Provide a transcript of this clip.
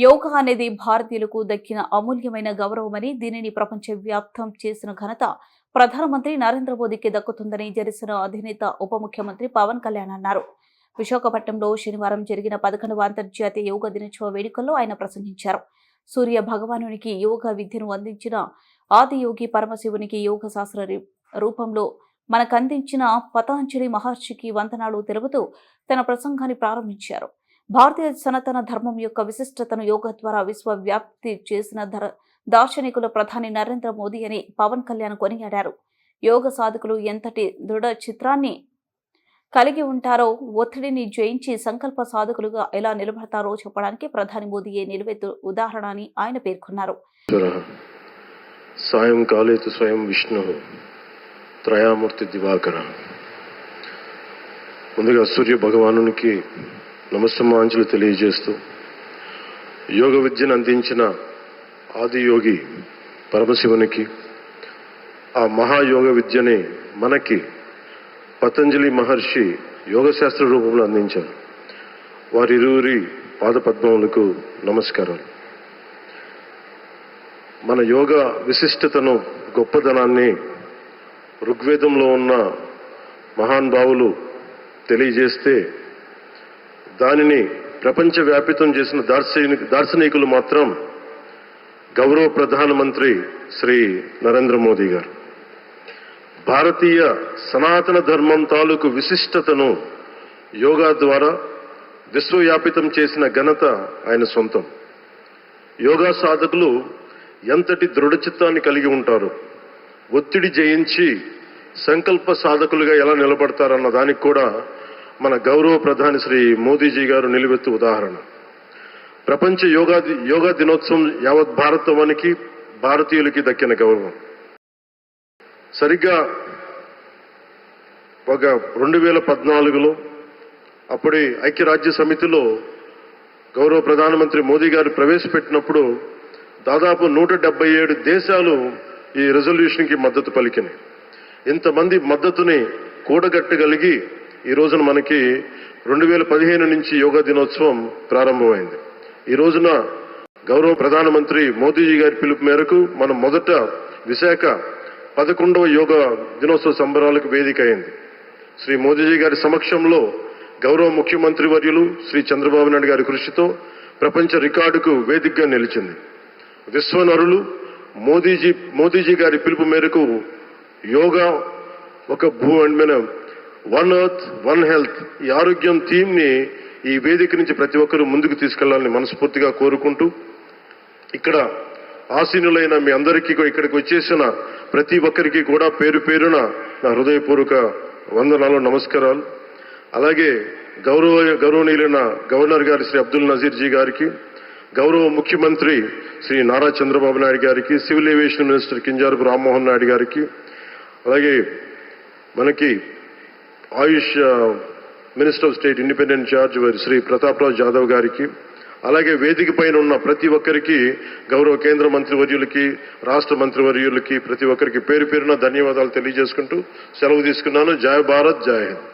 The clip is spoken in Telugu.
యోగా అనేది భారతీయులకు దక్కిన అమూల్యమైన గౌరవమని, దీనిని ప్రపంచవ్యాప్తం చేసిన ఘనత ప్రధానమంత్రి నరేంద్ర మోదీకి దక్కుతుందని జనసేన అధినేత ఉప ముఖ్యమంత్రి పవన్ కళ్యాణ్ అన్నారు. విశాఖపట్నంలో శనివారం జరిగిన 11వ అంతర్జాతీయ యోగా దినోత్సవ వేడుకల్లో ఆయన ప్రసంగించారు. సూర్య భగవానునికి యోగా విద్యను అందించిన ఆదియోగి పరమశివునికి యోగ శాస్త్ర రూపంలో మనకందించిన పతాంజలి మహర్షికి వందనాలు తెలుపుతూ తన ప్రసంగాన్ని ప్రారంభించారు. భారతీయ సనాతన ధర్మం యొక్క విశిష్టతను యోగా ద్వారా విశ్వవ్యాప్తి చేసిన దార్శనికులు ప్రధాని నరేంద్ర మోదీ అని పవన్ కళ్యాణ్ కొనియాడారు. యోగ సాధకులు ఎంతటి దృఢ చిత్రాన్ని కలిగి ఉంటారో, ఒత్తిడిని జయించి సంకల్ప సాధకులుగా ఎలా నిలబడతారో చెప్పడానికి ప్రధాని మోదీయే నిలువెత్తు ఉదాహరణ అని ఆయన పేర్కొన్నారు. సాయంకాలే స్వయం విష్ణు త్రయామూర్తి దివాకర. ముందుగా సూర్య భగవానునికి నమస్సమాంజలు తెలియజేస్తూ, యోగ విద్యను అందించిన ఆదియోగి పరమశివునికి, ఆ మహాయోగ విద్యని మనకి పతంజలి మహర్షి యోగశాస్త్ర రూపంలో అందించారు. వారిరువురి పాదపద్మములకు నమస్కారాలు. మన యోగ విశిష్టతను, గొప్పదనాన్ని ఋగ్వేదంలో ఉన్న మహానుభావులు తెలియజేస్తే, దానిని ప్రపంచవ్యాపితం చేసిన దార్శనికులు మాత్రం గౌరవ ప్రధానమంత్రి శ్రీ నరేంద్ర మోదీ గారు. భారతీయ సనాతన ధర్మం తాలూకు విశిష్టతను యోగా ద్వారా విశ్వవ్యాపితం చేసిన ఘనత ఆయన సొంతం. యోగా సాధకులు ఎంతటి దృఢచిత్తాన్ని కలిగి ఉంటారో, ఒత్తిడి జయించి సంకల్ప సాధకులుగా ఎలా నిలబడతారన్న దానికి కూడా మన గౌరవ ప్రధాని శ్రీ మోదీజీ గారు నిలువెత్తు ఉదాహరణ. ప్రపంచ యోగా దినోత్సవం యావత్ భారతవానికి, భారతీయులకి దక్కిన గౌరవం. సరిగ్గా ఒక 2014లో అప్పటి ఐక్యరాజ్య సమితిలో గౌరవ ప్రధానమంత్రి మోదీ గారు ప్రవేశపెట్టినప్పుడు దాదాపు 177 దేశాలు ఈ రెజల్యూషన్కి మద్దతు పలికినాయి. ఇంతమంది మద్దతుని కూడగట్టగలిగి ఈ రోజున మనకి 2015 నుంచి యోగా దినోత్సవం ప్రారంభమైంది. ఈ రోజున గౌరవ ప్రధానమంత్రి మోదీజీ గారి పిలుపు మేరకు మనం మొదట విశాఖ 11వ యోగా దినోత్సవ సంబరాలకు వేదిక అయింది. శ్రీ మోదీజీ గారి సమక్షంలో గౌరవ ముఖ్యమంత్రి వర్యులు శ్రీ చంద్రబాబు నాయుడు గారి కృషితో ప్రపంచ రికార్డుకు వేదికగా నిలిచింది. విశ్వనరులు మోదీజీ గారి పిలుపు మేరకు యోగా ఒక వన్ ఎర్త్ వన్ హెల్త్, ఈ ఆరోగ్యం థీమ్ని ఈ వేదిక నుంచి ప్రతి ఒక్కరూ ముందుకు తీసుకెళ్లాలని మనస్ఫూర్తిగా కోరుకుంటూ, ఇక్కడ ఆసీనులైన మీ అందరికీ, ఇక్కడికి వచ్చేసిన ప్రతి ఒక్కరికి కూడా పేరు పేరున నా హృదయపూర్వక వందనాలు, నమస్కారాలు. అలాగే గౌరవనీయులైన గవర్నర్ గారి శ్రీ అబ్దుల్ నజీర్ జీ గారికి, గౌరవ ముఖ్యమంత్రి శ్రీ నారా చంద్రబాబు నాయుడు గారికి, civil aviation minister Kinjarapu Rammohan Naidu గారికి, అలాగే మనకి Ayush minister of state independent charge Shri Prataprao Jadhav గారికి, అలాగే వేదిక పైన ఉన్న ప్రతి ఒక్కరికి, గౌరవ కేంద్ర మంత్రివర్యులకి, రాష్ట్ర మంత్రివర్యులకి, ప్రతి ఒక్కరికి పేరు పేరున ధన్యవాదాలు తెలియజేసుకుంటూ సెలవు తీసుకున్నాను. జై భారత్, జై హింద్.